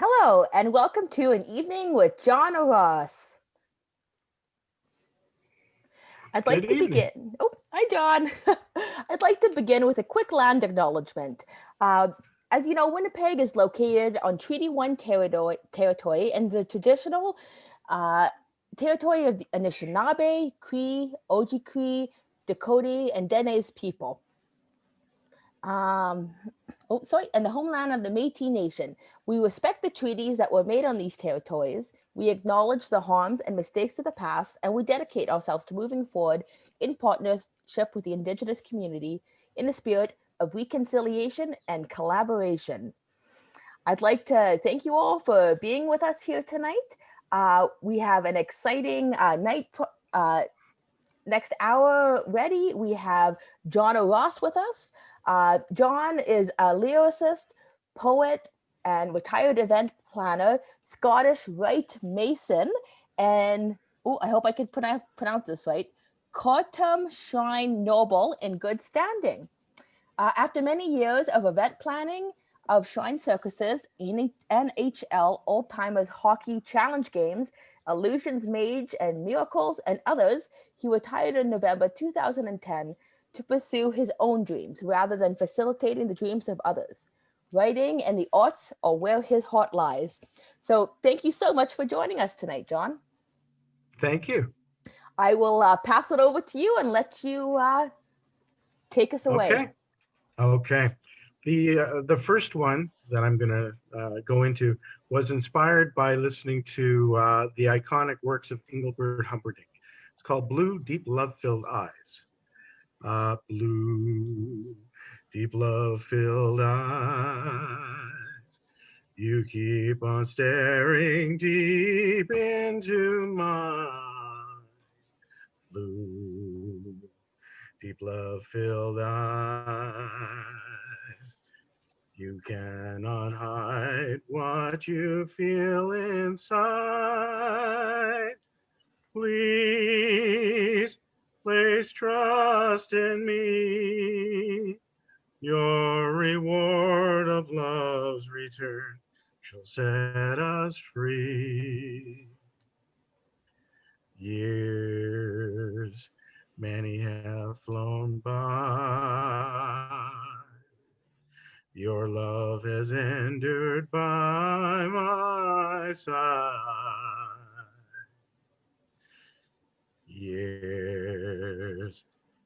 Hello, and welcome to An Evening with John Oross. I'd like Good to evening. begin. Oh, hi, John. I'd like to begin with a quick land acknowledgement. Uh, as you know, Winnipeg is located on Treaty 1 territory and the traditional uh, territory of the Anishinaabe, Cree, Ojibwe, Dakota, and Dene people. Um, and the homeland of the Métis Nation. We respect the treaties that were made on these territories. We acknowledge the harms and mistakes of the past, and we dedicate ourselves to moving forward in partnership with the Indigenous community in the spirit of reconciliation and collaboration. I'd like to thank you all for being with us here tonight. We have an exciting next hour ready. We have John Oross with us. John is a lyricist, poet, and retired event planner, Scottish Rite Mason, and I hope I could pronounce this right, Cortum Shrine Noble in good standing. After many years of event planning, of shrine circuses, NHL, Old Timers Hockey Challenge Games, Illusions Mage, and Miracles, and others, he retired in November 2010 to pursue his own dreams rather than facilitating the dreams of others. Writing and the arts are where his heart lies. So thank you so much for joining us tonight, John. Thank you. I will pass it over to you and let you take us away. Okay. Okay. The first one that I'm going to go into was inspired by listening to the iconic works of Engelbert Humperdinck. It's called Blue, Deep Love-Filled Eyes. Blue, deep love-filled eyes. You keep on staring deep into mine. Blue, deep love-filled eyes. You cannot hide what you feel inside. Please place trust in me. Your reward of love's return shall set us free. Years many have flown by. Your love has endured by my side. Years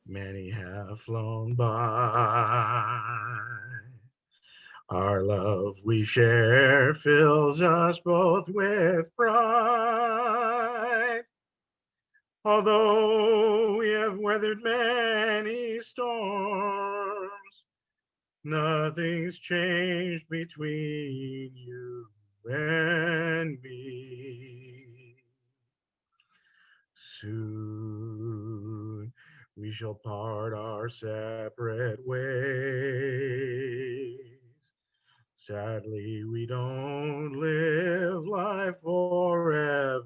many have flown by. Our love we share fills us both with pride. Although we have weathered many storms, nothing's changed between you and me. Soon we shall part our separate ways. Sadly, we don't live life forever.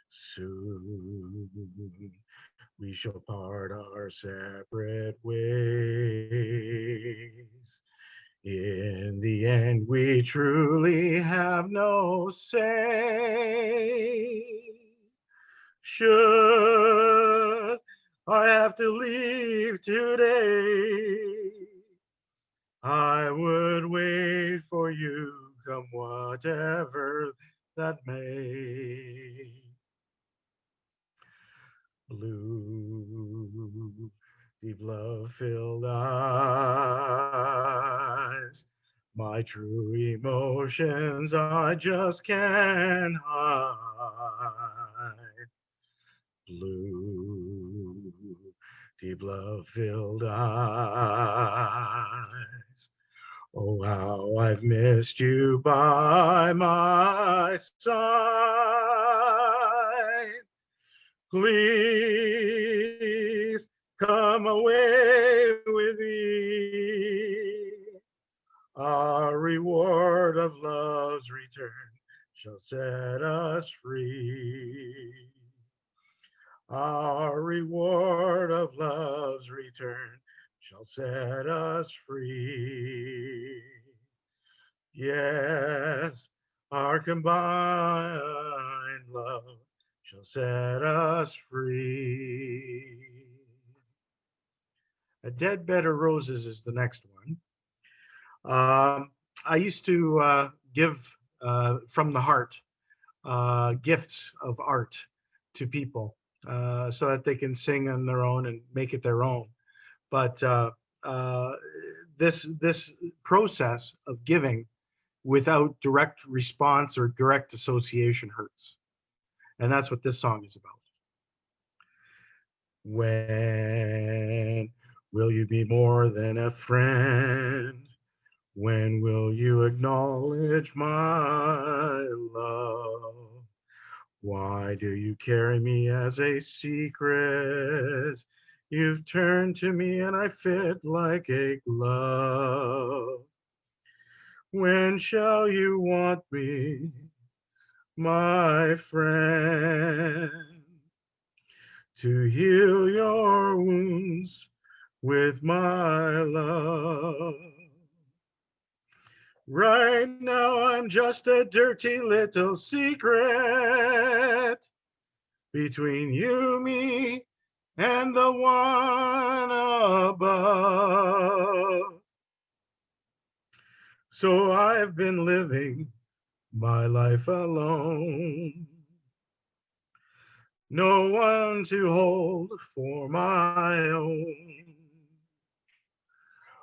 Soon we shall part our separate ways. In the end, we truly have no say. Should I have to leave today, I would wait for you, come whatever that may. Blue, deep love-filled eyes. My true emotions I just can't hide. Blue, deep love-filled eyes. Oh, how I've missed you by my side. Please come away with me. Our reward of love's return shall set us free. Our reward of love's return shall set us free. Yes, our combined love shall set us free. A Deadbed of Roses is the next one. Um, I used to give from the heart gifts of art to people so that they can sing on their own and make it their own. But uh, this process of giving without direct response or direct association hurts, and that's what this song is about. When will you be more than a friend? When will you acknowledge my love? Why do you carry me as a secret? You've turned to me and I fit like a glove. When shall you want me, my friend, to heal your wounds with my love? Right now I'm just a dirty little secret between you, me, and the one above. So I've been living my life alone. No one to hold for my own.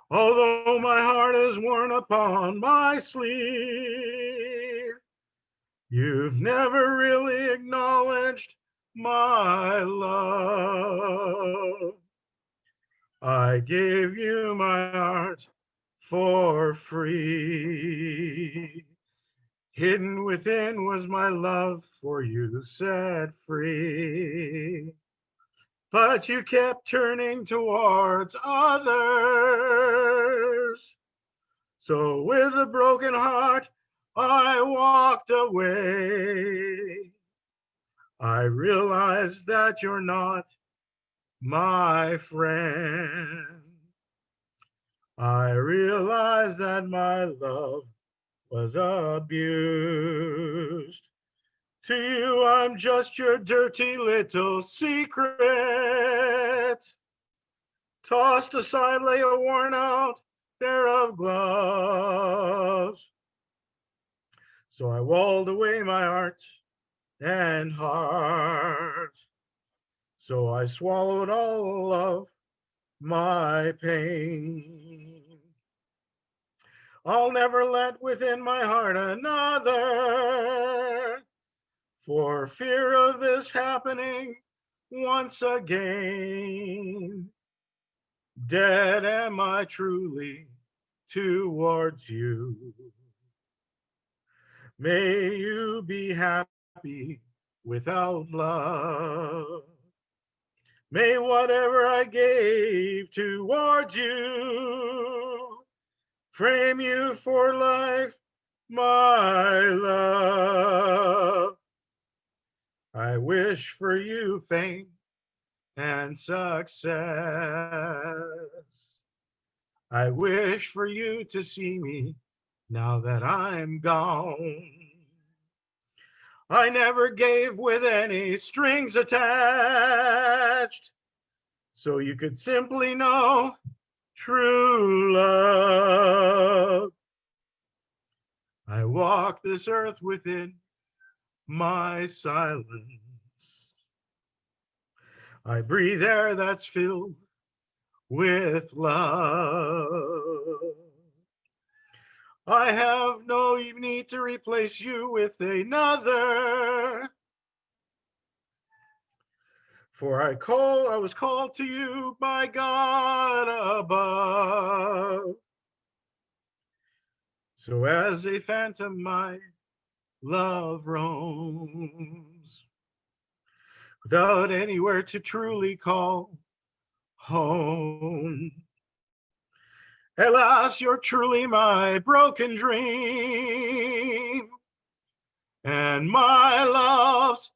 Although my heart is worn upon my sleeve, you've never really acknowledged my love. I gave you my heart for free. Hidden within was my love for you set free. But you kept turning towards others. So with a broken heart, I walked away. I realized that you're not my friend. I realized that my love was abused. To you, I'm just your dirty little secret. Tossed aside lay a worn out pair of gloves. So I walled away my art and heart. So I swallowed all of my pain. I'll never let within my heart another, for fear of this happening once again. Dead am I truly towards you. May you be happy without love. May whatever I gave towards you frame you for life, my love. I wish for you fame and success. I wish for you to see me now that I'm gone. I never gave with any strings attached, so you could simply know true love. I walk this earth within my silence. I breathe air that's filled with love. I have no need to replace you with another. For I was called to you by God above. So as a phantom, my love roams, without anywhere to truly call home. Alas, you're truly my broken dream, and my love's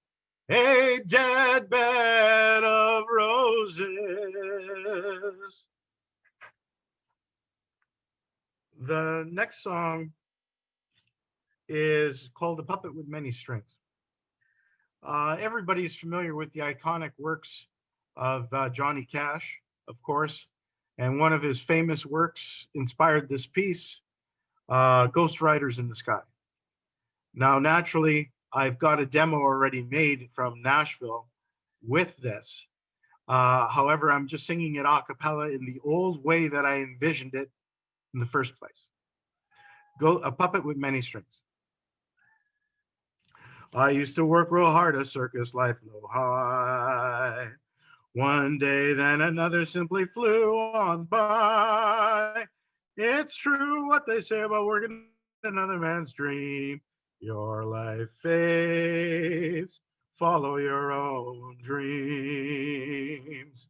a deadbed of roses. The next song is called A Puppet with Many Strings. Everybody's familiar with the iconic works of Johnny Cash, of course, and one of his famous works inspired this piece, Ghost Riders in the Sky. Now, naturally, I've got a demo already made from Nashville with this. However, I'm just singing it a cappella in the old way that I envisioned it in the first place. A Puppet with Many Strings. I used to work real hard, a circus life low high. One day, then another simply flew on by. It's true what they say about working another man's dream. Your life fades, follow your own dreams.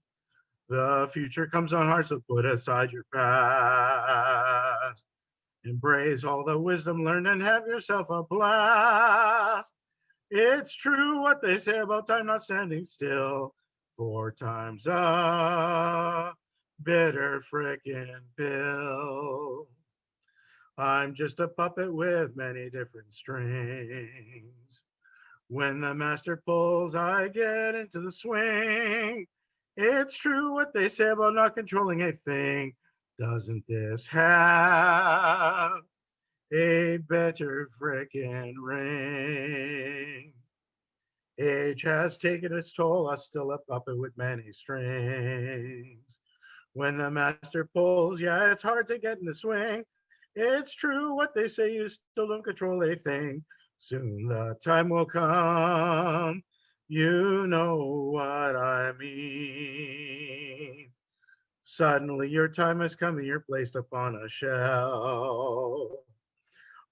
The future comes on hard, so put aside your past. Embrace all the wisdom learned and have yourself a blast. It's true what they say about time not standing still. 4 times a bitter frickin' pill. I'm just a puppet with many different strings. When the master pulls, I get into the swing. It's true what they say about not controlling a thing. Doesn't this have a better frickin' ring? Age has taken its toll, I'm still a puppet with many strings. When the master pulls, yeah, it's hard to get in the swing. It's true what they say, you still don't control a thing. Soon the time will come, you know what I mean. Suddenly your time has come and you're placed upon a shelf.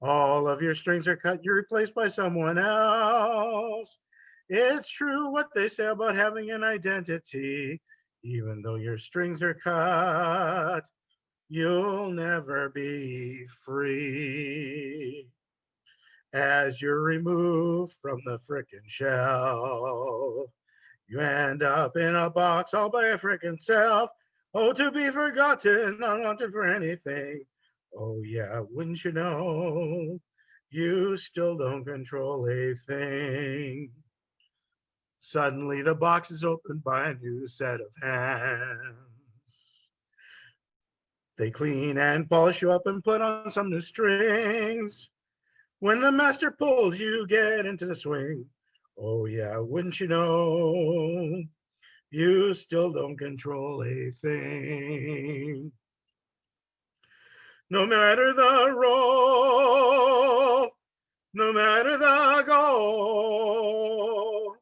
All of your strings are cut, you're replaced by someone else. It's true what they say about having an identity. Even though your strings are cut, you'll never be free. As you're removed from the frickin' shelf, you end up in a box all by your frickin' self. Oh, to be forgotten, unwanted for anything. Oh, yeah, wouldn't you know? You still don't control a thing. Suddenly, the box is opened by a new set of hands. They clean and polish you up and put on some new strings. When the master pulls, you get into the swing. Oh, yeah, wouldn't you know? You still don't control a thing. No matter the role, no matter the goal,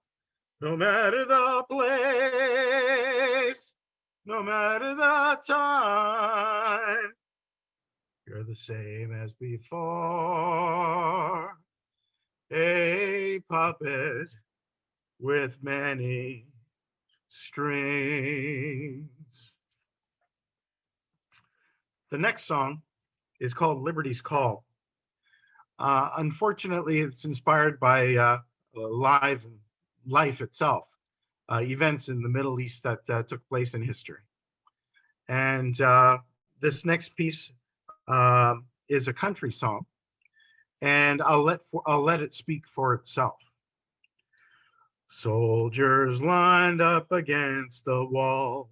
no matter the place, no matter the time, you're the same as before. A puppet with many strings. The next song is called Liberty's Call. Unfortunately, it's inspired by life itself, events in the Middle East that took place in history. And this next piece is a country song, and I'll let it speak for itself. Soldiers lined up against the wall,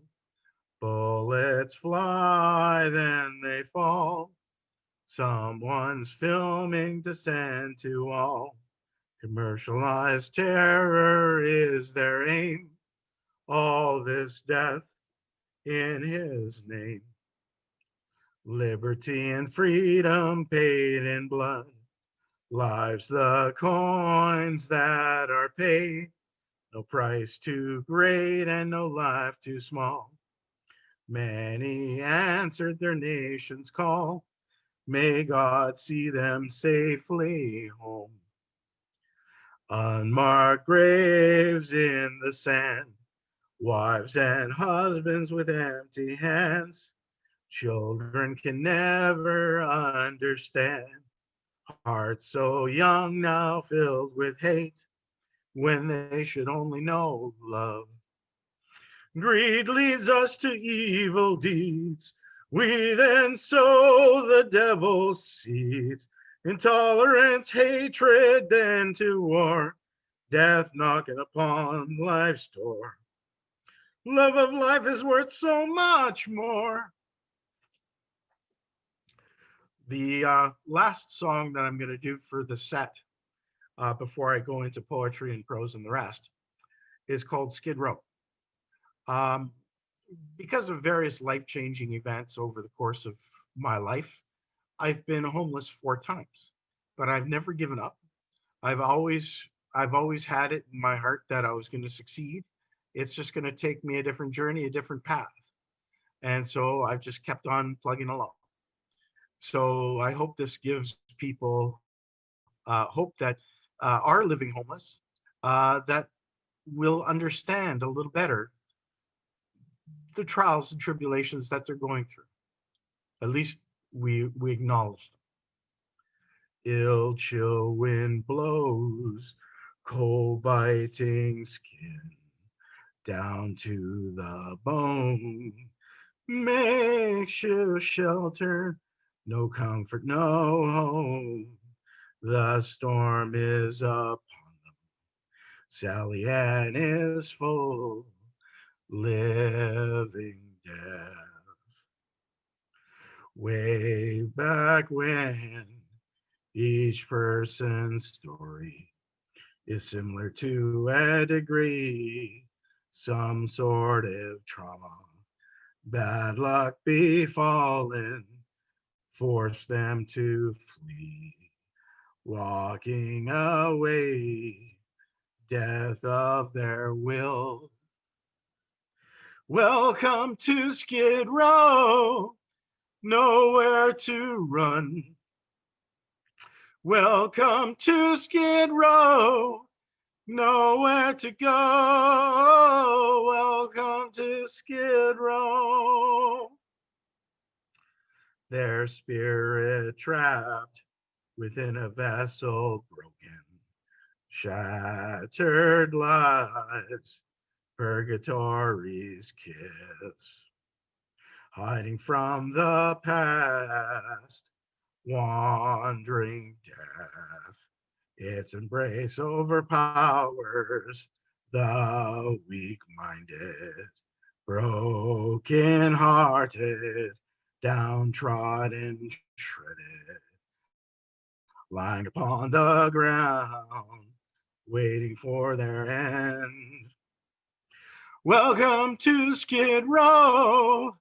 bullets fly, then they fall. Someone's filming to send to all. Commercialized terror is their aim. All this death in his name. Liberty and freedom paid in blood. Lives the coins that are paid. No price too great and no life too small. Many answered their nation's call. May God see them safely home. Unmarked graves in the sand, wives and husbands with empty hands. Children can never understand. Hearts so young now filled with hate, when they should only know love. Greed leads us to evil deeds. We then sow the devil's seeds. Intolerance, hatred, then to war, death knocking upon life's door. Love of life is worth so much more. The last song that I'm going to do for the set before I go into poetry and prose and the rest is called Skid Row. Um, because of various life-changing events over the course of my life, I've been homeless 4 times, but I've never given up. I've always I've always had it in my heart that I was going to succeed. It's just going to take me a different journey, a different path. And so I've just kept on plugging along. So I hope this gives people hope that are living homeless that will understand a little better the trials and tribulations that they're going through. At least we acknowledge them. Ill chill wind blows, cold biting skin, down to the bone. Makeshift shelter, no comfort, no home. The storm is upon them. Sally Ann is full, living death. Way back when each person's story is similar to a degree, some sort of trauma, bad luck befallen, forced them to flee, walking away, death of their will. Welcome to Skid Row, nowhere to run. Welcome to Skid Row, nowhere to go. Welcome to Skid Row. Their spirit trapped within a vessel broken, shattered lives, purgatory's kiss, hiding from the past, wandering death. Its embrace overpowers the weak-minded, broken-hearted, downtrodden, shredded, lying upon the ground, waiting for their end. Welcome to Skid Row,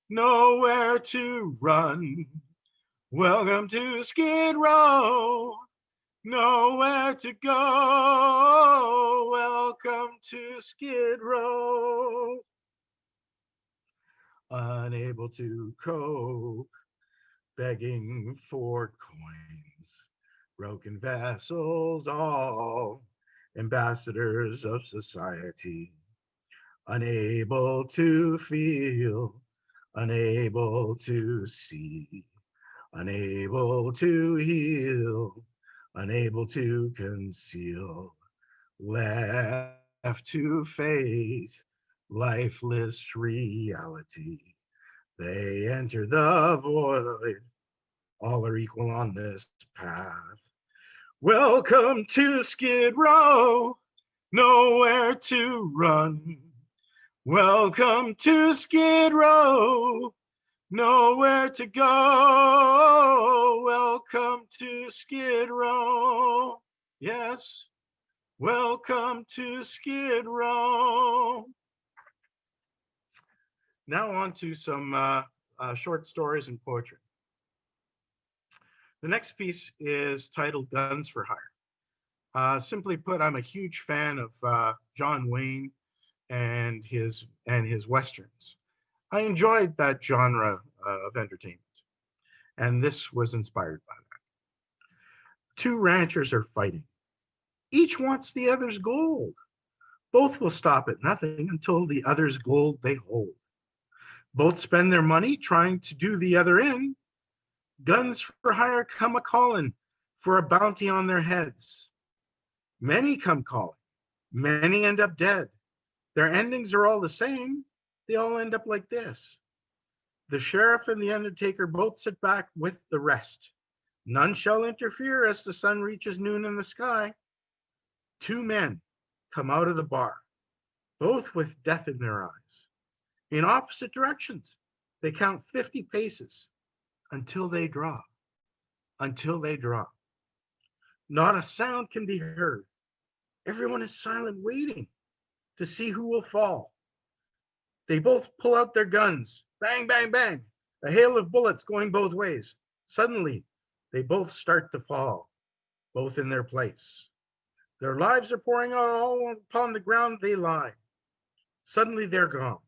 nowhere to run. Welcome to Skid Row, nowhere to go. Welcome to Skid Row. Unable to cope, begging for coins, broken vessels all, ambassadors of society, unable to feel, unable to see, unable to heal, unable to conceal, left to face lifeless reality. They enter the void, all are equal on this path. Welcome to Skid Row, nowhere to run. Welcome to Skid Row, nowhere to go. Welcome to Skid Row. Yes, welcome to Skid Row. Now on to some short stories and poetry. The next piece is titled Guns for Hire. Simply put, I'm a huge fan of John Wayne and his Westerns. I enjoyed that genre of entertainment, and this was inspired by that. Two ranchers are fighting. Each wants the other's gold. Both will stop at nothing until the other's gold they hold. Both spend their money trying to do the other in. Guns for hire come a-calling for a bounty on their heads. Many come calling. Many end up dead. Their endings are all the same. They all end up like this. The sheriff and the undertaker both sit back with the rest. None shall interfere as the sun reaches noon in the sky. Two men come out of the bar, both with death in their eyes. In opposite directions, they count 50 paces until they draw, until they draw. Not a sound can be heard. Everyone is silent, waiting to see who will fall. They both pull out their guns. Bang, bang, bang. A hail of bullets going both ways. Suddenly, they both start to fall, both in their place. Their lives are pouring out all upon the ground they lie. Suddenly, they're gone.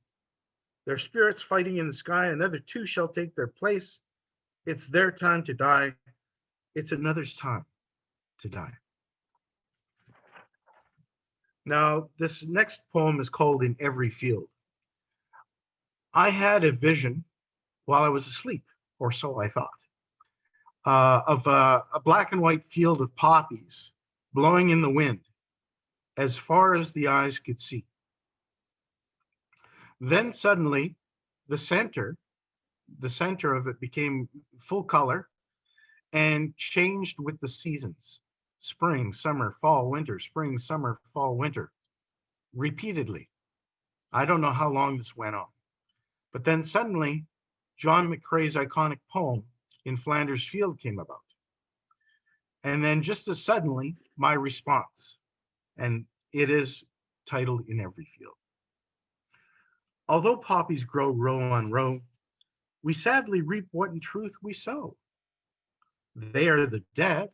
Their spirits fighting in the sky. Another two shall take their place. It's their time to die. It's another's time to die. Now, this next poem is called In Every Field. I had a vision while I was asleep, or so I thought, of a black and white field of poppies blowing in the wind as far as the eyes could see. Then suddenly, the center of it became full color and changed with the seasons: spring, summer, fall, winter, spring, summer, fall, winter, repeatedly. I don't know how long this went on. But then suddenly, John McCrae's iconic poem, In Flanders Field, came about. And then just as suddenly, my response, and it is titled In Every Field. Although poppies grow row on row, we sadly reap what in truth we sow. They are the dead,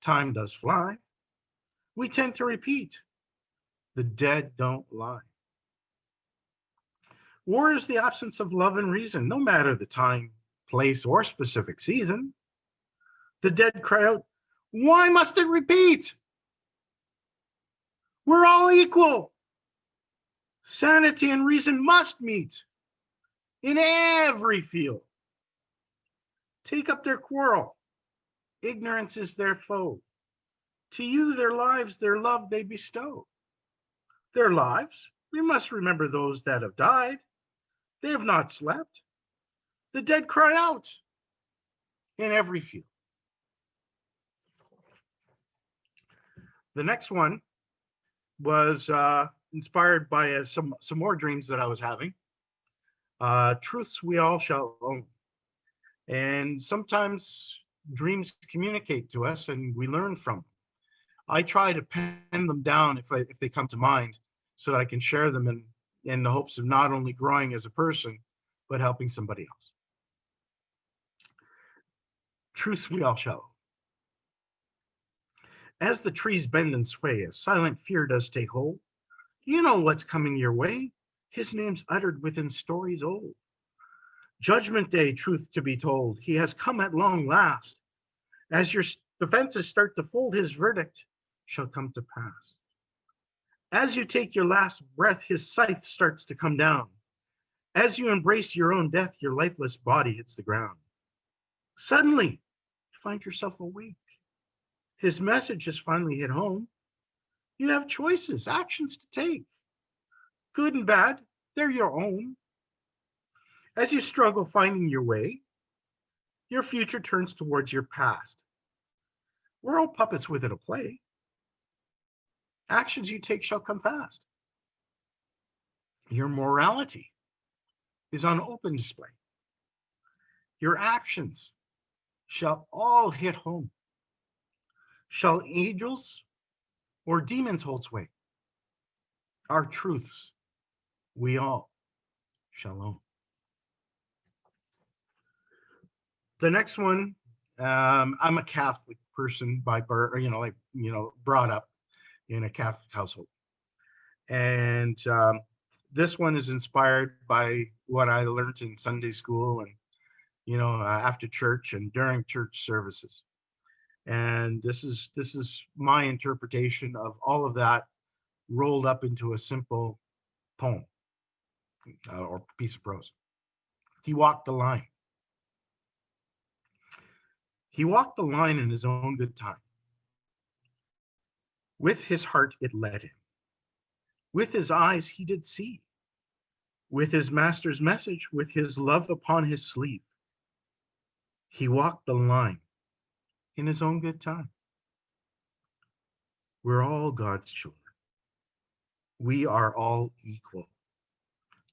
time does fly. We tend to repeat, the dead don't lie. War is the absence of love and reason, no matter the time, place, or specific season. The dead cry out, why must it repeat? We're all equal. Sanity and reason must meet in every field. Take up their quarrel. Ignorance is their foe. To you, their lives, their love they bestow. Their lives, we must remember those that have died. They have not slept. The dead cry out in every field. The next one was inspired by some more dreams that I was having. Truths we all shall own. And sometimes dreams communicate to us and we learn from them. I try to pen them down if they come to mind so that I can share them in the hopes of not only growing as a person, but helping somebody else. Truths we all shall own. As the trees bend and sway, as silent fear does take hold, you know what's coming your way. His name's uttered within stories old. Judgment day, truth to be told, he has come at long last. As your defenses start to fold, his verdict shall come to pass. As you take your last breath, his scythe starts to come down. As you embrace your own death, your lifeless body hits the ground. Suddenly, you find yourself awake. His message has finally hit home. You have choices, actions to take. Good and bad, they're your own. As you struggle finding your way, your future turns towards your past. We're all puppets within a play. Actions you take shall come fast. Your morality is on open display. Your actions shall all hit home. Shall angels or demons hold sway? Our truths we all shall own. The next one, I'm a Catholic person by birth, brought up in a Catholic household. And this one is inspired by what I learned in Sunday school and, after church and during church services. And this is my interpretation of all of that rolled up into a simple poem or piece of prose. He walked the line. He walked the line in his own good time. With his heart it led him. With his eyes he did see. With his master's message, with his love upon his sleeve. He walked the line in his own good time. We're all God's children. We are all equal.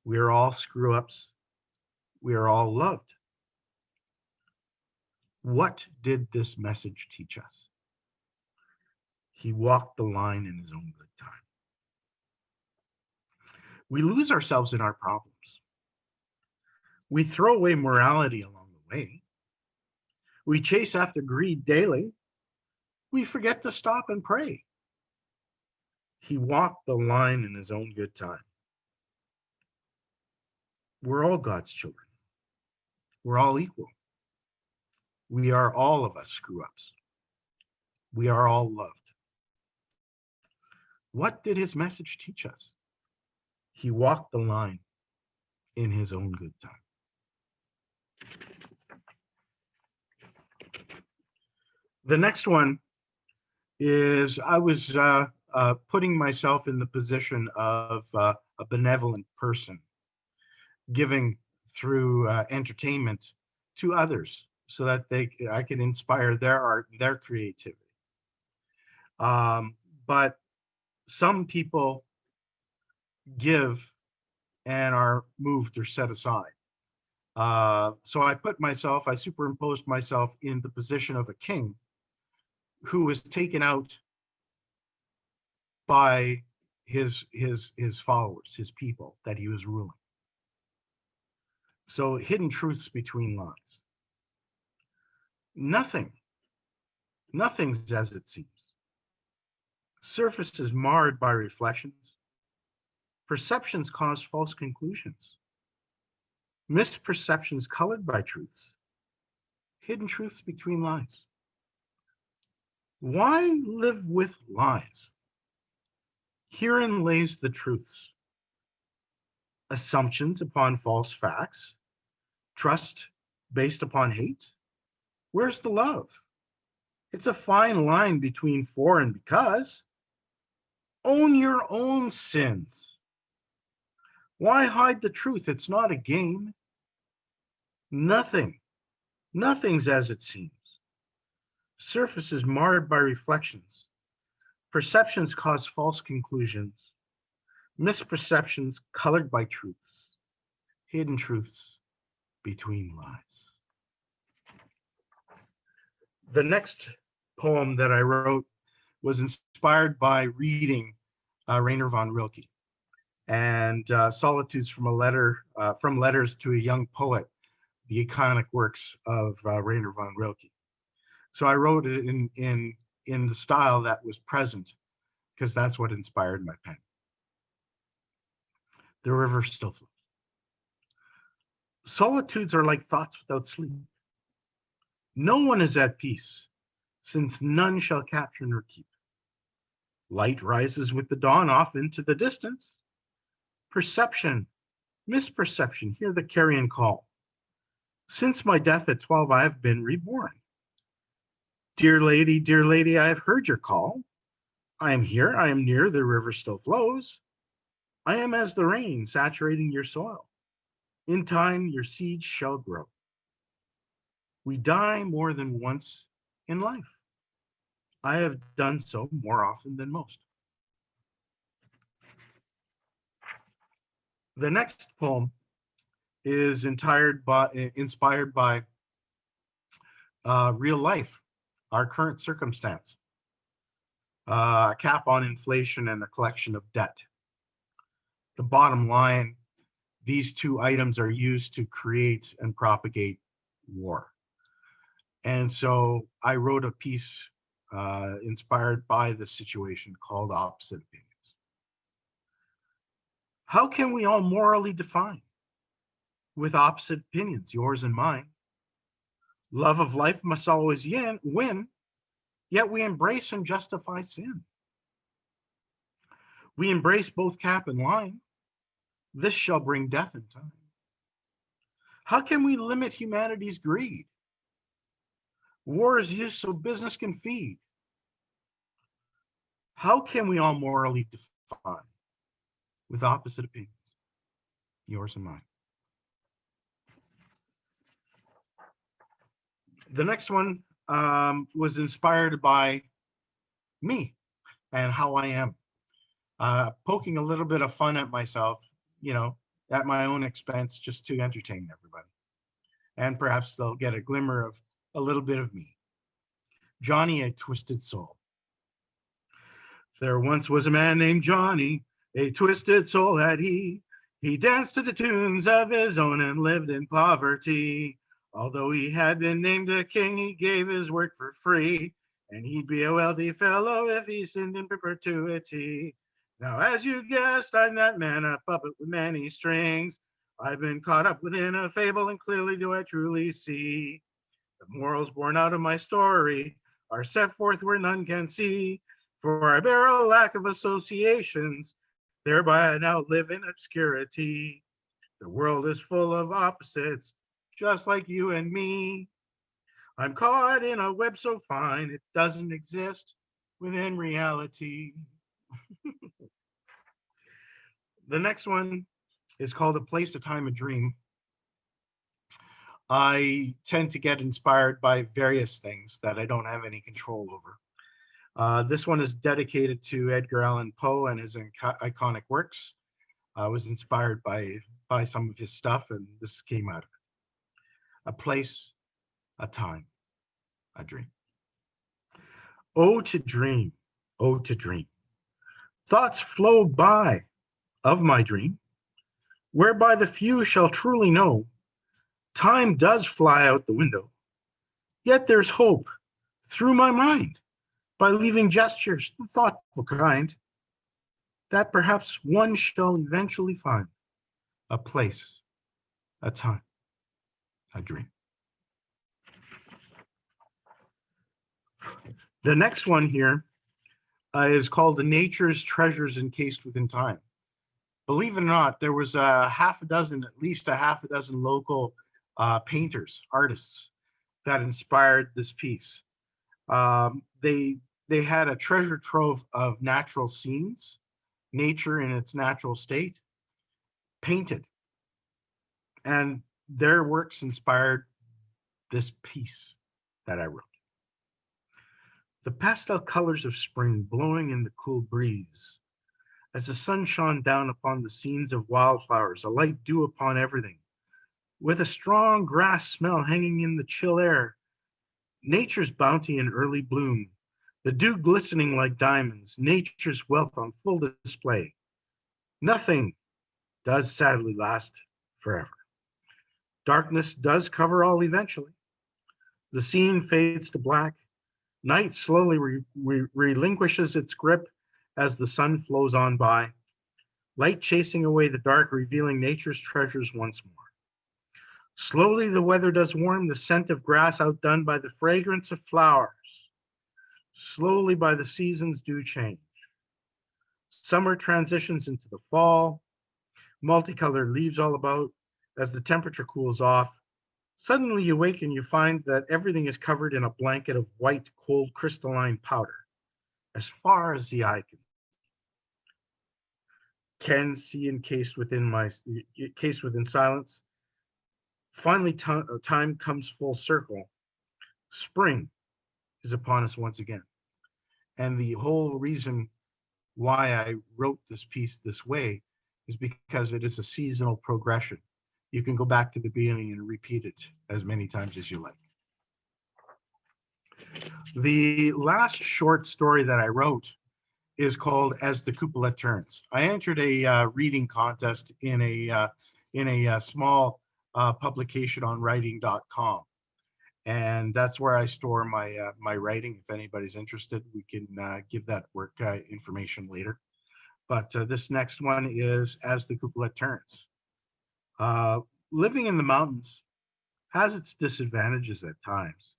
We are all screw-ups. We are all loved. What did this message teach us? He walked the line in his own good time. We lose ourselves in our problems. We throw away morality along the way. We chase after greed daily. We forget to stop and pray. He walked the line in his own good time. We're all God's children. We're all equal. We are all of us screw-ups. We are all loved. What did his message teach us? He walked the line in his own good time. The next one is I was putting myself in the position of a benevolent person, giving through entertainment to others so that I could inspire their art, their creativity. But some people give and are moved or set aside. So I superimposed myself in the position of a king who was taken out by his followers, his people that he was ruling. So hidden truths between lines. Nothing's as it seems. Surface is marred by reflections. Perceptions cause false conclusions. Misperceptions colored by truths. Hidden truths between lies. Why live with lies? Herein lays the truths. Assumptions upon false facts. Trust based upon hate. Where's the love? It's a fine line between for and because. Own your own sins. Why hide the truth? It's not a game. Nothing's as it seems. Surface is marred by reflections. Perceptions cause false conclusions. Misperceptions colored by truths. Hidden truths between lies. The next poem that I wrote was inspired by reading Rainer von Rilke and Solitudes from Letters to a Young Poet, the iconic works of Rainer von Rilke. So I wrote it in the style that was present because that's what inspired my pen. The river still flows. Solitudes are like thoughts without sleep. No one is at peace, since none shall capture nor keep. Light rises with the dawn off into the distance. Perception, misperception, hear the carrion call. Since my death at 12, I have been reborn. Dear lady, I have heard your call. I am here, I am near, the river still flows. I am as the rain saturating your soil. In time, your seeds shall grow. We die more than once in life. I have done so more often than most. The next poem is inspired by real life, our current circumstance, a cap on inflation and a collection of debt. The bottom line, these two items are used to create and propagate war. And so I wrote a piece inspired by the situation called Opposite Opinions. How can we all morally define with opposite opinions, yours and mine? Love of life must always win, yet we embrace and justify sin. We embrace both cap and line. This shall bring death in time. How can we limit humanity's greed? War is used so business can feed. How can we all morally define with opposite opinions, yours and mine? The next one was inspired by me and how I am, poking a little bit of fun at myself, you know, at my own expense, just to entertain everybody. And perhaps they'll get a glimmer of a little bit of me. Johnny, a twisted soul. There once was a man named Johnny, a twisted soul had he. He danced to the tunes of his own and lived in poverty. Although he had been named a king, he gave his work for free. And he'd be a wealthy fellow if he sinned in perpetuity. Now, as you guessed, I'm that man, a puppet with many strings. I've been caught up within a fable, and clearly do I truly see. The morals born out of my story are set forth where none can see. For I bear a lack of associations, thereby I now live in obscurity. The world is full of opposites, just like you and me. I'm caught in a web so fine, it doesn't exist within reality. The next one is called A Place, a Time, a Dream. I tend to get inspired by various things that I don't have any control over. This one is dedicated to Edgar Allan Poe and his iconic works. I was inspired by some of his stuff, and this came out of it. A place, a time, a dream. Oh, to dream, oh, to dream. Thoughts flow by of my dream, whereby the few shall truly know time does fly out the window, yet there's hope through my mind by leaving gestures the thoughtful kind, that perhaps one shall eventually find a place, a time, a dream. The next one here is called The Nature's Treasures Encased Within Time. Believe it or not, there was at least a half a dozen local painters, artists that inspired this piece. They had a treasure trove of natural scenes, nature in its natural state, painted. And their works inspired this piece that I wrote. The pastel colors of spring blowing in the cool breeze, as the sun shone down upon the scenes of wildflowers, a light dew upon everything, with a strong grass smell hanging in the chill air, nature's bounty in early bloom, the dew glistening like diamonds, nature's wealth on full display. Nothing does sadly last forever. Darkness does cover all eventually. The scene fades to black. Night slowly relinquishes its grip as the sun flows on by. Light chasing away the dark, revealing nature's treasures once more. Slowly the weather does warm, the scent of grass outdone by the fragrance of flowers. Slowly by the seasons do change. Summer transitions into the fall, multicolored leaves all about as the temperature cools off. Suddenly you wake and you find that everything is covered in a blanket of white, cold, crystalline powder, as far as the eye can see, encased within silence. Finally, time comes full circle. Spring is upon us once again. And the whole reason why I wrote this piece this way is because it is a seasonal progression. You can go back to the beginning and repeat it as many times as you like. The last short story that I wrote is called As the Cupola Turns. I entered a reading contest in a small publication on writing.com. And that's where I store my writing. If anybody's interested, we can give that work information later. But this next one is As the Cupola Turns. Living in the mountains has its disadvantages at times.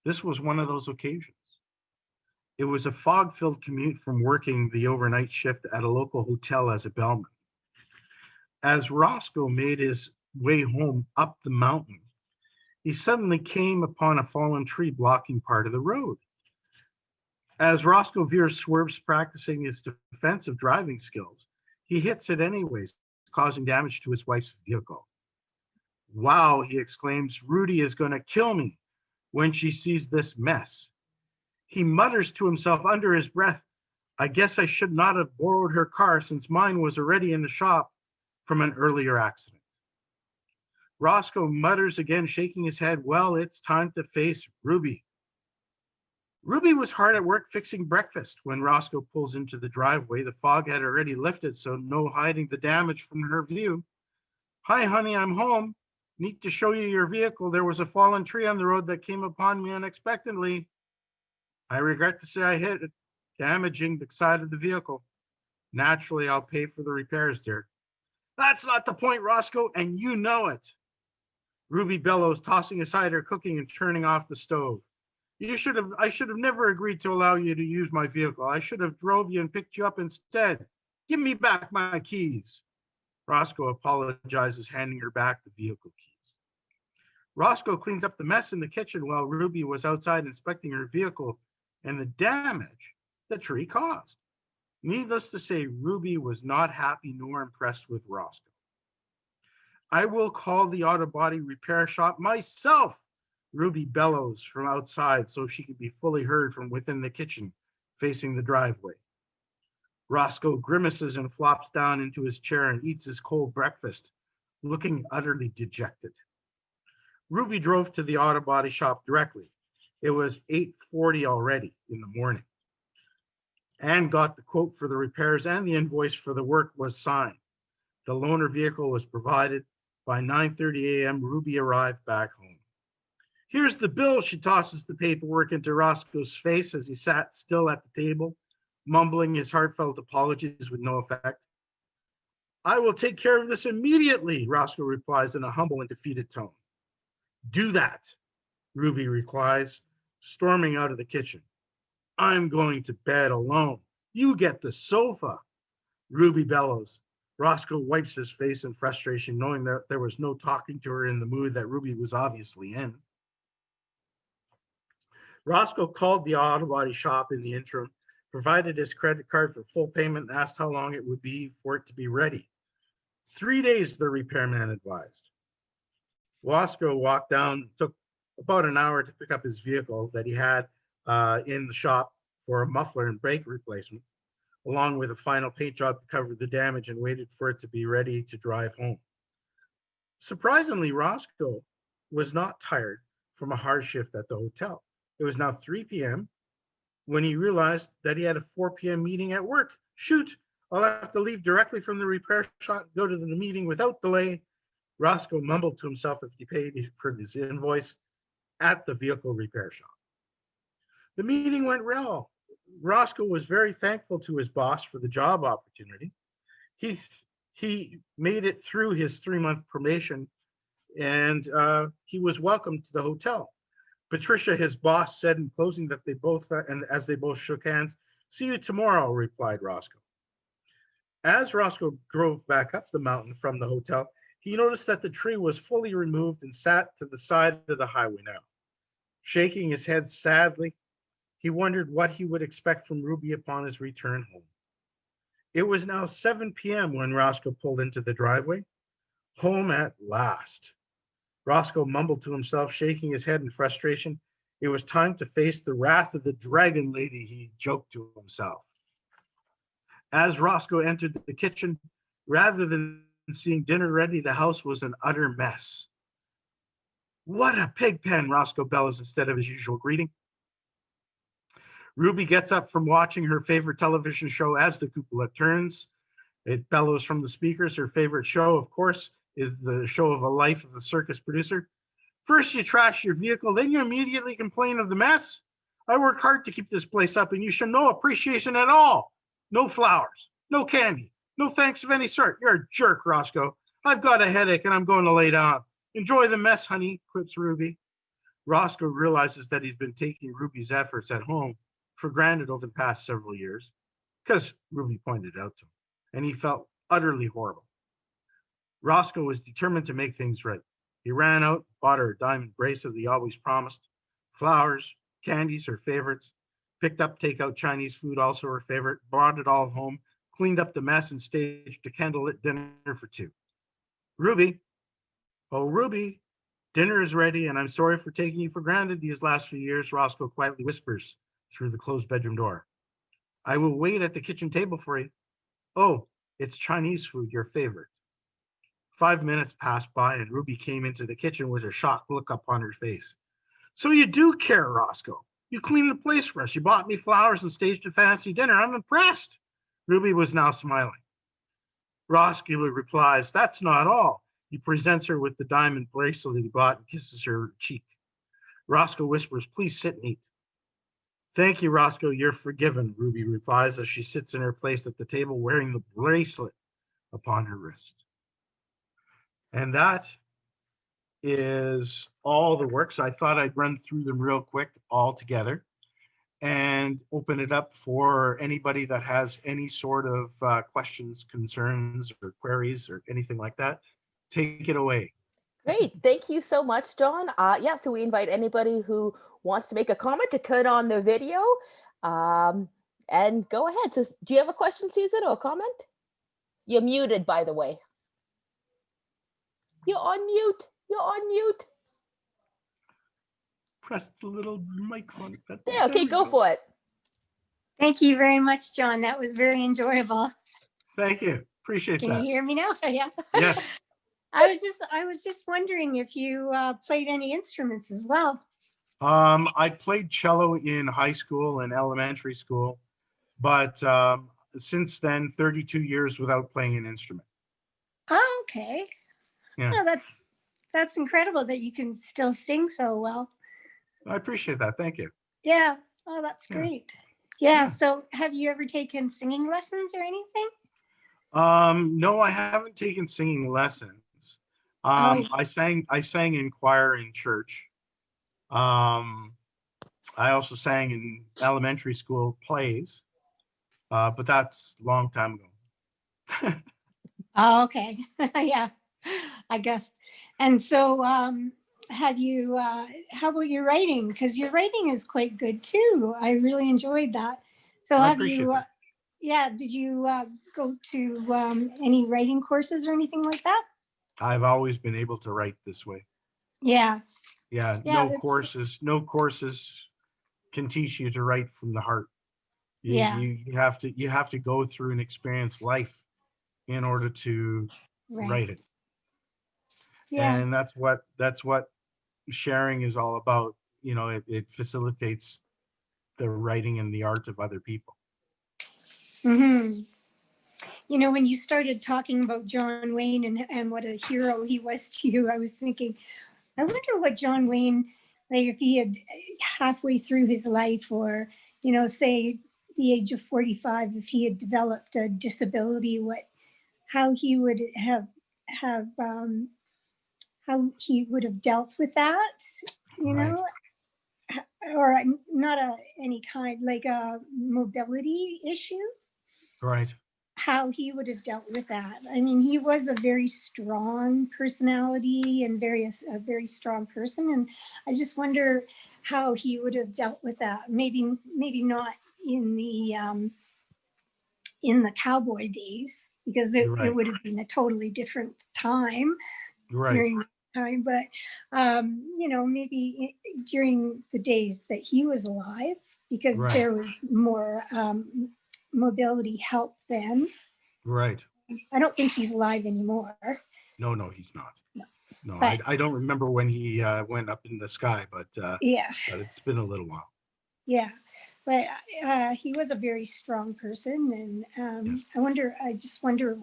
This was one of those occasions. It was a fog-filled commute from working the overnight shift at a local hotel as a bellman. As Roscoe made his way home up the mountain, he suddenly came upon a fallen tree blocking part of the road. As Roscoe veers swerves practicing his defensive driving skills, he hits it anyways, causing damage to his wife's vehicle. Wow, he exclaims, Rudy is going to kill me. when she sees this mess. He mutters to himself under his breath, I guess I should not have borrowed her car since mine was already in the shop from an earlier accident. Roscoe mutters again, shaking his head, well, it's time to face Ruby. Ruby was hard at work fixing breakfast when Roscoe pulls into the driveway. The fog had already lifted, so no hiding the damage from her view. Hi, honey, I'm home. Need to show you your vehicle. There was a fallen tree on the road that came upon me unexpectedly. I regret to say I hit it, damaging the side of the vehicle. Naturally, I'll pay for the repairs, dear. That's not the point, Roscoe, and you know it. Ruby bellows, tossing aside her cooking and turning off the stove. I should have never agreed to allow you to use my vehicle. I should have drove you and picked you up instead. Give me back my keys. Roscoe apologizes, handing her back the vehicle keys. Roscoe cleans up the mess in the kitchen while Ruby was outside inspecting her vehicle and the damage the tree caused. Needless to say, Ruby was not happy nor impressed with Roscoe. I will call the auto body repair shop myself, Ruby bellows from outside so she could be fully heard from within the kitchen facing the driveway. Roscoe grimaces and flops down into his chair and eats his cold breakfast, looking utterly dejected. Ruby drove to the auto body shop directly. It was 8:40 already in the morning. Anne got the quote for the repairs and the invoice for the work was signed. The loaner vehicle was provided. By 9:30 a.m., Ruby arrived back home. Here's the bill. She tosses the paperwork into Roscoe's face as he sat still at the table, mumbling his heartfelt apologies with no effect. I will take care of this immediately, Roscoe replies in a humble and defeated tone. Do that, Ruby replies, storming out of the kitchen. I'm going to bed alone. You get the sofa, Ruby bellows. Roscoe wipes his face in frustration, knowing that there was no talking to her in the mood that Ruby was obviously in. Roscoe called the auto body shop in the interim, provided his credit card for full payment, and asked how long it would be for it to be ready. 3 days, the repairman advised. Roscoe walked down, took about an hour to pick up his vehicle that he had in the shop for a muffler and brake replacement, along with a final paint job to cover the damage, and waited for it to be ready to drive home. Surprisingly, Roscoe was not tired from a hard shift at the hotel. It was now 3 p.m. when he realized that he had a 4 p.m. meeting at work. Shoot, I'll have to leave directly from the repair shop, go to the meeting without delay. Roscoe mumbled to himself if he paid for his invoice at the vehicle repair shop. The meeting went well. Roscoe was very thankful to his boss for the job opportunity. He made it through his 3-month probation, and he was welcomed to the hotel. Patricia, his boss, said in closing that they both, and as they both shook hands, see you tomorrow, replied Roscoe. As Roscoe drove back up the mountain from the hotel, he noticed that the tree was fully removed and sat to the side of the highway now. Shaking his head sadly, he wondered what he would expect from Ruby upon his return home. It was now 7 p.m. when Roscoe pulled into the driveway. Home at last. Roscoe mumbled to himself, shaking his head in frustration. It was time to face the wrath of the dragon lady, he joked to himself. As Roscoe entered the kitchen, rather than seeing dinner ready, the house was an utter mess. What a pig pen, Roscoe bellows instead of his usual greeting. Ruby gets up from watching her favorite television show as the cupola turns. It bellows from the speakers. Her favorite show, of course, is the show of a life of the circus producer. First you trash your vehicle, then you immediately complain of the mess. I work hard to keep this place up, and you show no appreciation at all. No flowers, no candy, no thanks of any sort. You're a jerk, Roscoe. I've got a headache and I'm going to lay down. Enjoy the mess, honey, quips Ruby. Roscoe realizes that he's been taking Ruby's efforts at home for granted over the past several years, because Ruby pointed it out to him, and he felt utterly horrible. Roscoe was determined to make things right. He ran out, bought her a diamond bracelet he always promised, flowers, candies, her favorites, picked up takeout Chinese food, also her favorite, brought it all home, cleaned up the mess, and staged a candlelit dinner for two. Ruby, oh, Ruby, Dinner is ready, and I'm sorry for taking you for granted these last few years, Roscoe quietly whispers through the closed bedroom door. I will wait at the kitchen table for you. Oh, it's Chinese food, your favorite. 5 minutes passed by, and Ruby came into the kitchen with a shocked look upon her face. So you do care, Roscoe. You cleaned the place for us. You bought me flowers and staged a fancy dinner. I'm impressed. Ruby was now smiling. Roscoe replies, that's not all. He presents her with the diamond bracelet he bought and kisses her cheek. Roscoe whispers, please sit and eat. Thank you, Roscoe. You're forgiven, Ruby replies as she sits in her place at the table wearing the bracelet upon her wrist. And that is all the works. I thought I'd run through them real quick all together and open it up for anybody that has any sort of questions, concerns, or queries, or anything like that. Take it away. Great. Thank you so much, John. Yeah, so we invite anybody who wants to make a comment to turn on their video and go ahead. So do you have a question, Susan, or a comment? You're muted, by the way. You're on mute. You're on mute. Press the little microphone. Yeah, okay, go for it. Thank you very much, John. That was very enjoyable. Thank you. Appreciate Can that. you hear me now? Yeah. Yes. I was just wondering if you played any instruments as well. I played cello in high school and elementary school, but since then, 32 years without playing an instrument. Oh, okay. Yeah. Oh, that's incredible that you can still sing so well. I appreciate that. Thank you. Yeah. Oh, that's great. Yeah. So have you ever taken singing lessons or anything? No, I haven't taken singing lessons. I sang in choir in church. I also sang in elementary school plays, but that's a long time ago. Oh, okay. Yeah, I guess. And so have you, how about your writing? Because your writing is quite good too. I really enjoyed that. So I have appreciate you, that. yeah, did you go to any writing courses or anything like that? I've always been able to write this way. Yeah. Yeah, Yeah, no courses can teach you to write from the heart. You have to go through and experience life in order to write it. Yeah. And that's what sharing is all about. You know, it facilitates the writing and the art of other people. Mm-hmm. You know, when you started talking about John Wayne and what a hero he was to you, I was thinking, I wonder what John Wayne, like if he had halfway through his life or, you know, say the age of 45, if he had developed a disability, how he would have how he would have dealt with that, you Right. know, or not any kind, like a mobility issue. Right. How he would have dealt with that. I mean, he was a very strong personality and a very strong person. And I just wonder how he would have dealt with that. Maybe not in the cowboy days, because it would have been a totally different time during that time. But, you know, maybe during the days that he was alive, because there was more mobility help then. Right. I don't think he's alive anymore. No, he's not. No, But, I don't remember when he went up in the sky, but but it's been a little while. Yeah, but he was a very strong person, and I just wonder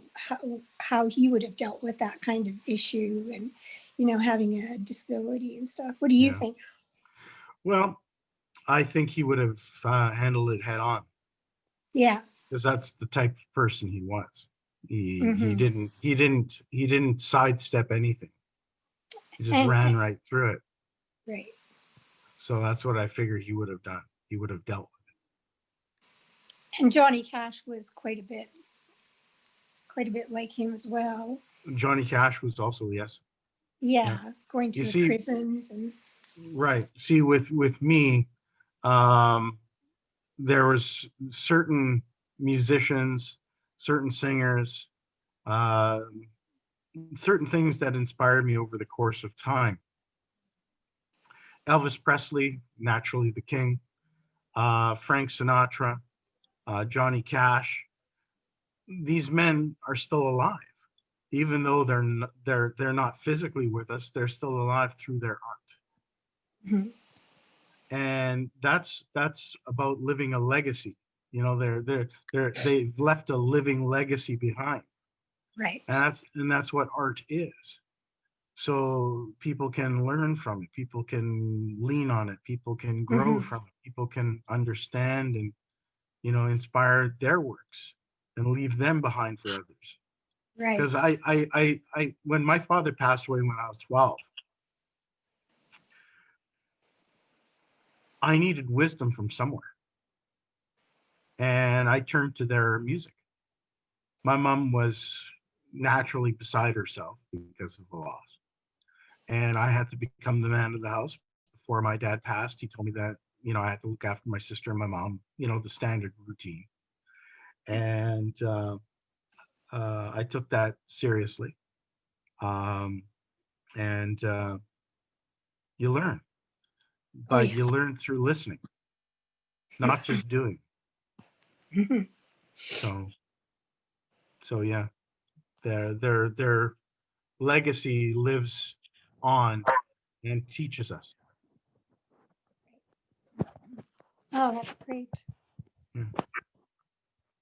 how he would have dealt with that kind of issue, and you know, having a disability and stuff. What do you think? Well, I think he would have handled it head on. Yeah. Because that's the type of person he was. He didn't sidestep anything. He just ran right through it. Right. So that's what I figure he would have done. He would have dealt with it. And Johnny Cash was quite a bit like him as well. Johnny Cash was also, yes. Yeah, going to the prisons and. Right. See, with me, there was certain musicians, certain singers, certain things that inspired me over the course of time. Elvis Presley, naturally the king, Frank Sinatra, Johnny Cash. These men are still alive, even though they're not physically with us. They're still alive through their art, Mhm. and that's about living a legacy. You know, they've left a living legacy behind, Right. and that's what art is. So people can learn from it, people can lean on it, people can grow Hmm. from it, people can understand and, you know, inspire their works and leave them behind for others. Right. Because when my father passed away when I was 12, I needed wisdom from somewhere, and I turned to their music. My mom was naturally beside herself because of the loss, and I had to become the man of the house. Before my dad passed, he told me that, you know, I had to look after my sister and my mom, you know, the standard routine. And I took that seriously. Um, and you learn, Oh, but yeah. you learn through listening, not just doing. Mhm. So, so yeah, their legacy lives on and teaches us. Oh, that's great. Yeah.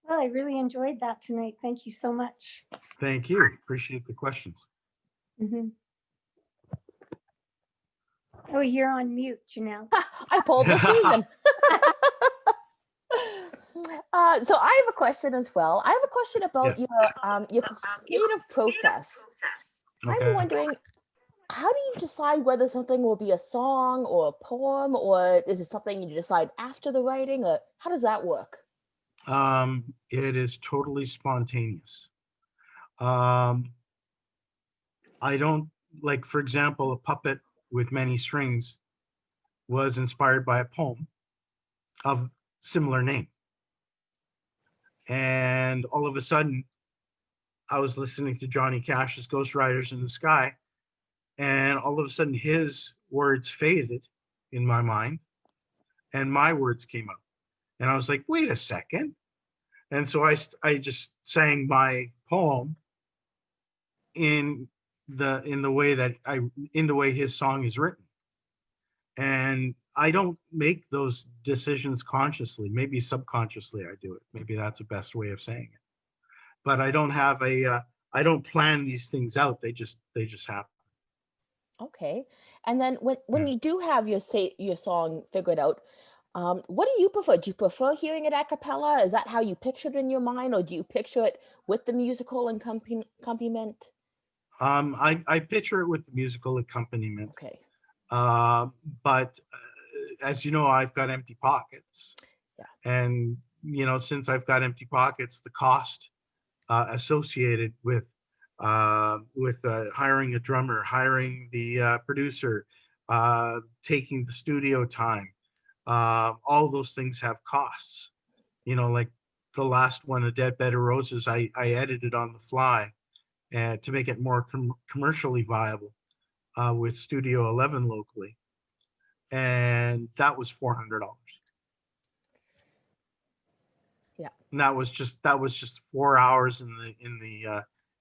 Well, I really enjoyed that tonight. Thank you so much. Thank you. Appreciate the questions. Hmm. Oh, you're on mute, Janelle. I pulled the Susan. So I have a question as well. I have a question about Yes. your creative process. I'm Okay. wondering, how do you decide whether something will be a song or a poem, or is it something you decide after the writing, or how does that work? It is totally spontaneous. Um, I don't like, for example, a puppet with many strings was inspired by a poem of similar name. And all of a sudden, I was listening to Johnny Cash's Ghost Riders in the Sky, and all of a sudden his words faded in my mind and my words came up. And I was like, wait a second. And so I just sang my poem in the way that in the way his song is written. And I don't make those decisions consciously. Maybe subconsciously I do it. Maybe that's the best way of saying it. But I don't have I don't plan these things out. They just happen. Okay. And then when Yeah. you do have your song figured out, what do you prefer? Do you prefer hearing it a cappella? Is that how you picture it in your mind, or do you picture it with the musical accompaniment? I picture it with the musical accompaniment. Okay. Uh, but as you know, I've got empty pockets, Yeah. and you know, since I've got empty pockets, the cost associated with hiring a drummer, hiring the producer, taking the studio time, all those things have costs. You know, like the last one, A Deadbed of Roses, I edited on the fly to make it more commercially viable with Studio 11 locally, and that was $400. Yeah. And that was just 4 hours in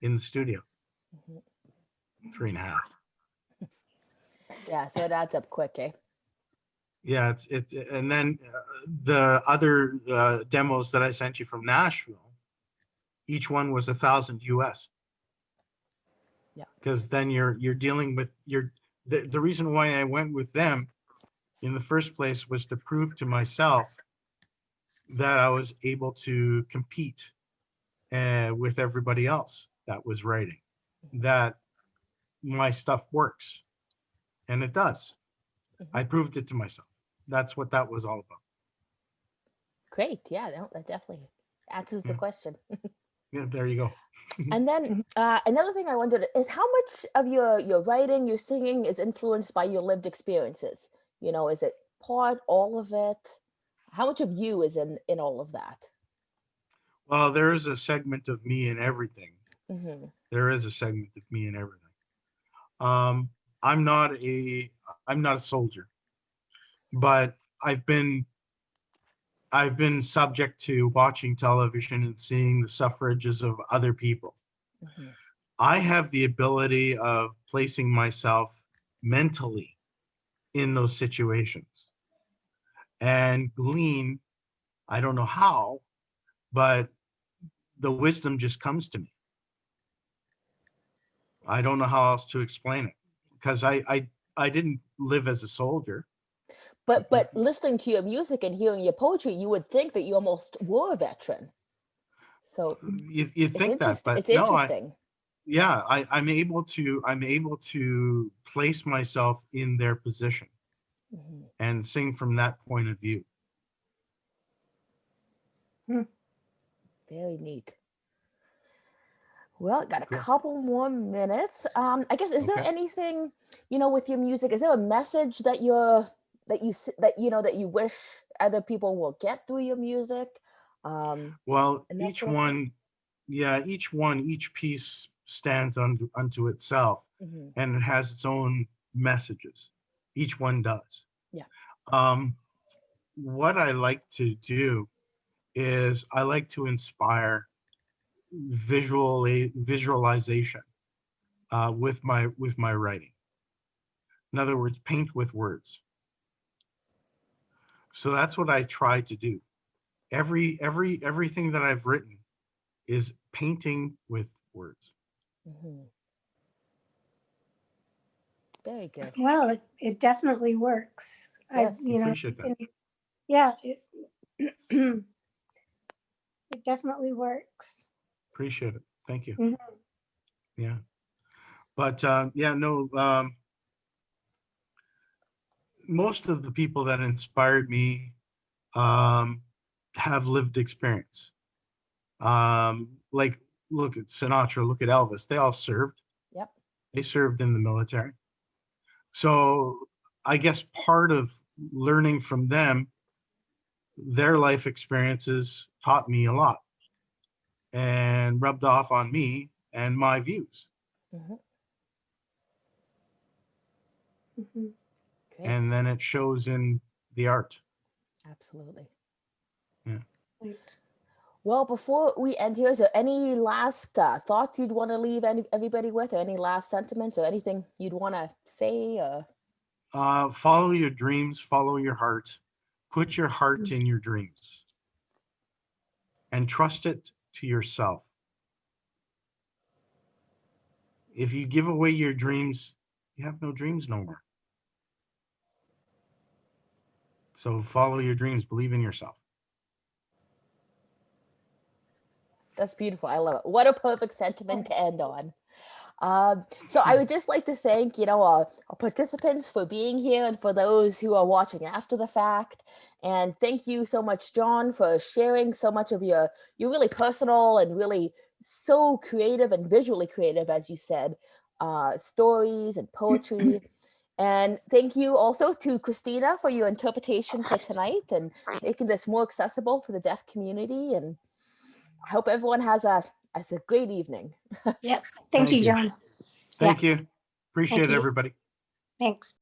the studio, Mhm. 3.5. Yeah. So it adds up quick, eh? Yeah, and then the other demos that I sent you from Nashville, each one was 1,000 US. Yeah. Because then you're dealing with the reason why I went with them in the first place was to prove to myself that I was able to compete with everybody else that was writing, that my stuff works, and it does. Mhm. I proved it to myself. That's what that was all about. Great. Yeah. No, that definitely answers the Yeah, question. yeah, there you go. And then Mhm. another thing I wondered is how much of your writing, your singing is influenced by your lived experiences? You know, is it part, all of it? How much of you is in all of that? Well, there is a segment of me in everything. Hmm. There is a segment of me in everything. Um, I'm not a I'm not a soldier. but I've been subject to watching television and seeing the suffrages of other people. Mhm. I have the ability of placing myself mentally in those situations and glean, I don't know how, but the wisdom just comes to me. I don't know how else to explain it, because I didn't live as a soldier. But listening to your music and hearing your poetry, you would think that you almost were a veteran. So You think that, but It's no, interesting. I'm able to place myself in their position Mhm. and sing from that point of view. Very neat. Well, got a Cool. couple more minutes. I guess, is there Okay. anything, with your music, is there a message that that you wish other people will get through your music? Well, And that each sort of thing? one, yeah, each piece stands unto itself, Mhm. and it has its own messages. Each one does. Yeah. Um, what I like to do is I like to inspire visualization with my writing. In other words, paint with words. So that's what I try to do. Everything that I've written is painting with words. Mhm. Very good. Well, it definitely works. Yes. Appreciate that. Yeah, it, it definitely works. Appreciate it. Thank you. Mhm. Yeah. But yeah, no, most of the people that inspired me um, have lived experience. Like, look at Sinatra, look at Elvis. They all served. Yep. They served in the military. So I guess part of learning from them, their life experiences taught me a lot and rubbed off on me and my views. Mhm. Mhm. Great. And then it shows in the art. Absolutely. Yeah. Right. Well, before we end here, is there any last thoughts you'd want to leave everybody with, or any last sentiments, or anything you'd want to say? Follow your dreams, follow your heart, put your heart Mm. in your dreams and trust it to yourself. If you give away your dreams, you have no dreams no more. So follow your dreams, believe in yourself. That's beautiful. I love it. What a perfect sentiment to end on. So I would just like to thank, our participants for being here, and for those who are watching after the fact. And thank you so much, John, for sharing so much of your really personal and really so creative and visually creative, as you said, stories and poetry. And thank you also to Christina for your interpretation for tonight and making this more accessible for the deaf community. And I hope everyone has a great evening. Yes. Thank you, Thank you. John. Yeah. Thank you. Thank Appreciate it, you. everybody. Thanks.